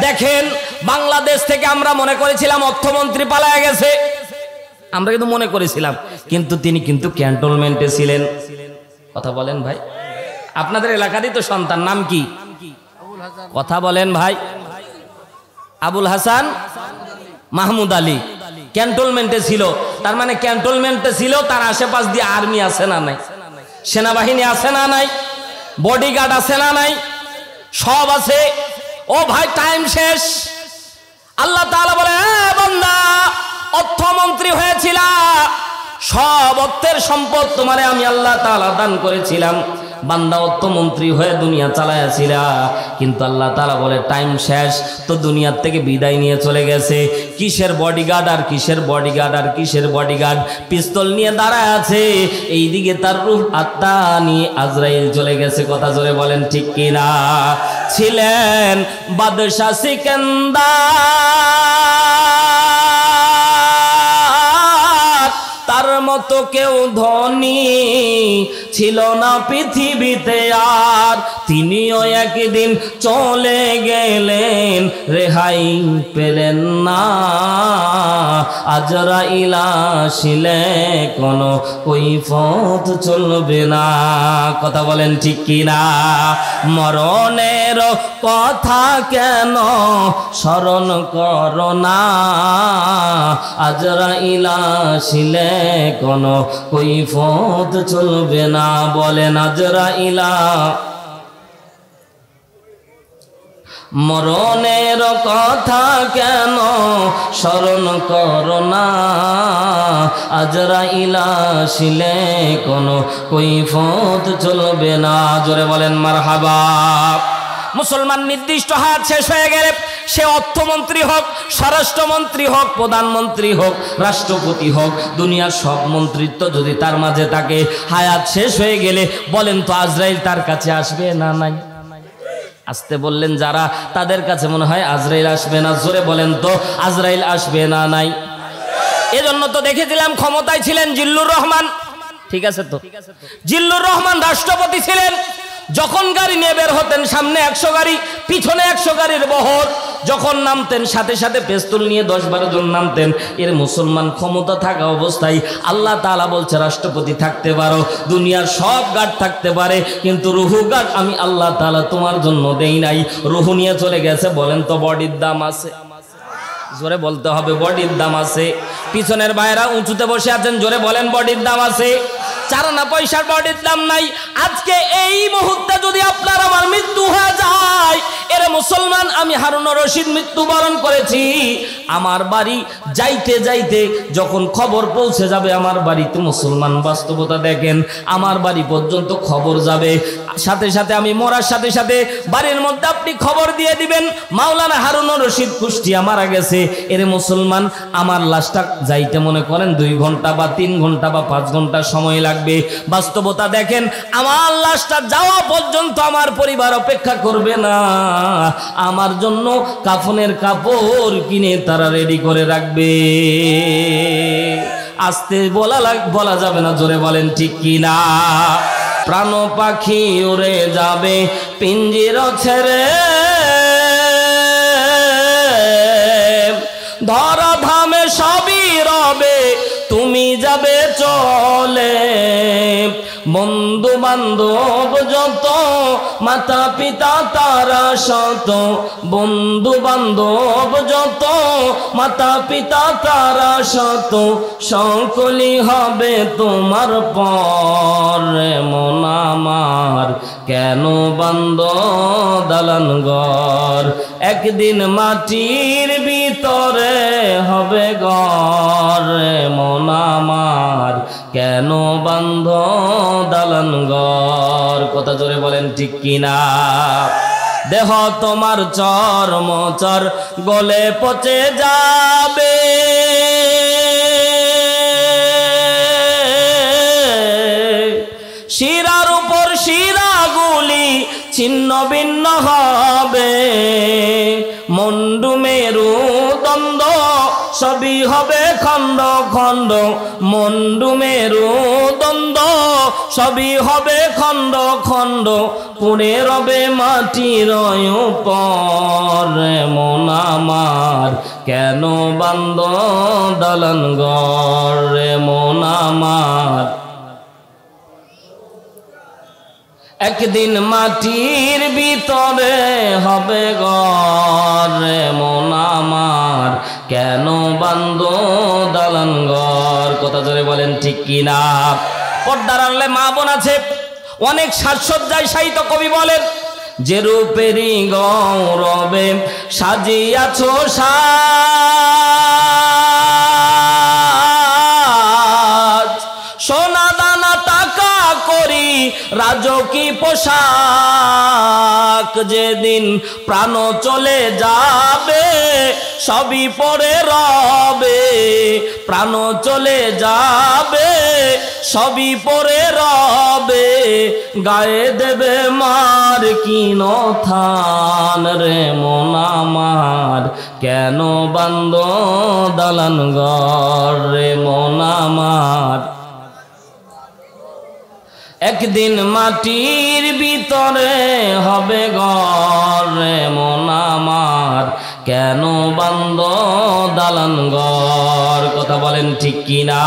দেখেন বাংলাদেশ থেকে আমরা মনে করেছিলাম অর্থমন্ত্রী পালায় গেছে, আমরা কিন্তু মনে করেছিলাম, কিন্তু তিনি কিন্তু ক্যান্টনমেন্টে ছিলেন। কথা বলেন ভাই, আপনাদের এলাকারই তো সন্তান, নাম কি? কথা বলেন ভাই। আবুল হাসান মাহমুদ আলী ক্যান্টনমেন্টে ছিল। তার মানে ক্যান্টনমেন্টে ছিল, তার আশেপাশ দিয়ে আর্মি আছে না নাই, সেনাবাহিনী আছে না নাই, বডিগার্ড আছে না নাই, সব আছে। ও ভাই টাইম শেষ। আল্লাহ তাআলা বলে, বান্দা অর্থমন্ত্রী হয়েছিল, সব অর্থের সম্পদ তোমারে আমি আল্লাহ তাআলা দান করেছিলাম, বান্দা অর্থমন্ত্রী হয়ে দুনিয়া চালায়াছিল, কিন্তু আল্লাহ তাআলা বলে টাইম শেষ, তো দুনিয়ার থেকে বিদায় নিয়ে চলে গেছে। কিসের বডিগার্ড আর কিসের বডিগার্ড আর কিসের বডিগার্ড, পিস্তল নিয়ে দাঁড়ায় আছে, এইদিকে তার রূহ আত্মা নিয়ে আজরাইল চলে গেছে। কথা জোরে বলেন ঠিক কিনা? ছিলেন বাদশা সিকান্দার, তার মতো কেউ ধনী ছিল না পৃথিবীতে আর, তিনিও একদিন চলে গেলেন, রেহাই পেলেন না। আজরাইল আসিলে কোনো কৈফিয়ত চলবে না। কথা বলেন ঠিক কিনা? মরণের কথা কেন স্মরণ করো না, আজরাইল আসিলে কোনো কৈফিয়ত চলবে না। বলেন আজরাইল, মরণের কথা কেন স্মরণ করো না, আজরাইল আসিলে কোনো কৈফিয়ত চলবে না। জোরে বলেন মারহাবা। মুসলমান নির্দিষ্ট হায়াত শেষ হয়ে গেলে, সে অর্থমন্ত্রী হোক, স্বরাষ্ট্রমন্ত্রী হোক, প্রধানমন্ত্রী হোক, রাষ্ট্রপতি হোক, দুনিয়ার সব মন্ত্রিত্ব যদি তার মাঝে থাকে, হায়াত শেষ হয়ে গেলে বলেন তো আজরাইল তার কাছে আসবে না নাই? আসতে বললেন যারা, তাদের কাছে মনে হয় আজরাইল আসবে না। জোরে বলেন তো আজরাইল আসবে না নাই? এজন্য তো দেখেছিলাম ক্ষমতায় ছিলেন জিল্লুর রহমান, ঠিক আছে তো, জিল্লুর রহমান রাষ্ট্রপতি ছিলেন। যখন গাড়ি নিয়ে বের হতেন, সামনে 100 গাড়ি, পিছনে 100 গাড়ির বহর, যখন নামতেন সাথে সাথে পেস্তল নিয়ে 10-12 জন নামতেন। এর মুসলমান ক্ষমতা থাকা অবস্থায় আল্লাহ তাআলা বলছে রাষ্ট্রপতি থাকতে পারো, দুনিয়ার সব গার্ড থাকতে পারে, কিন্তু রুহু গার্ড আমি আল্লাহ তাআলা তোমার জন্য দেই নাই। রুহু নিয়ে চলে গেছে। বলেন তো বডির দাম আছে? জোরে বলতে হবে, বডির দাম আছে। পিছনের ভাইরা উঁচুতে বসে আছেন, জোরে বলেন বডির দাম আছে। 4 আনা পয়সার বডির দাম নাই। আজকে এই মুহূর্তে যদি আপনার আমার মৃত্যু হয়ে যায়, এর মুসলমান আমি হারুনুর রশিদ মৃত্যুবরণ করেছি, আমার বাড়ি যাইতে যাইতে যখন খবর পৌঁছে যাবে আমার বাড়িতে, মুসলমান বাস্তবতা দেখেন, আমার বাড়ি পর্যন্ত খবর যাবে, সাথে সাথে আমি মরার সাথে সাথে বাড়ির মধ্যে আপনি খবর দিয়ে দিবেন মাওলানা হারুনুর রশিদ কুষ্টিয়া মারা গেছে। এর মুসলমান আমার লাশটা যাইতে মনে করেন 2 ঘন্টা বা 3 ঘন্টা বা 5 ঘন্টা সময় লাগবে। বাস্তবতা দেখেন, আমার লাশটা যাওয়া পর্যন্ত আমার পরিবার অপেক্ষা করবে না, আমার জন্য কাফনের কাপড় কিনে তারা রেডি করে রাখবে। আস্তে বলা যাবে না, জোরে বলেন ঠিক কিনা? প্রাণ পাখি উড়ে যাবে পিঞ্জিরা ছেড়ে, ধরা ধামে সবই রবে তুমি যাবে চলে। বন্ধু বান্ধব যত, মাতা পিতা তারা শত, বন্ধু বান্ধব যত, মাতা পিতা তারা শত, সকলই হবে তোমার পর। মন আমার কেন বান্দ দালান ঘর, একদিন মাটির ভিতরে হবে ঘর। মন আমার কেন বান্ধ দালান ঘর। কথা জোরে বলেন ঠিক কিনা? দেহ তোমার চর্মচর গলে পচে যাবে, শিরার উপর শিরাগুলি ছিন্ন ভিন্ন হবে। মন্ডু মেরু দ্বন্দ্ব সবই হবে খণ্ড খণ্ড, মন্ডু মেরুদণ্ড সবই হবে খণ্ড খণ্ড, পুড়ে রবে মাটির উপর। মন আমার কেন বান্দ দালান ঘর, মন আমার একদিন মাটির ভিতরে হবে ঘর। মন আমার কেন বান্দ দালান ঘর। কথা জোরে বলেন ঠিক কিনা? পর্দার আড়ালে মা বোন আছে, অনেক সাজসজ্জায় সাহিত্য কবি বলেন, যে রূপেরই গৌরবে সাজিয়াছ সাজ, সোনা দানা টাকা করি রাজকী পোশাক, যেদিন প্রাণ চলে যাবে সবই পড়ে রবে, প্রাণ চলে যাবে সবই পড়ে রবে, গায়ে দেবে মার কিন থান। রে মন আমার কেন বান্দ দালান ঘর, রে মন আমার একদিন মাটির ভিতরে হবে ঘর। রে মন আমার কেন বান্দ দালান ঘর। কথা বলেন ঠিক কিনা?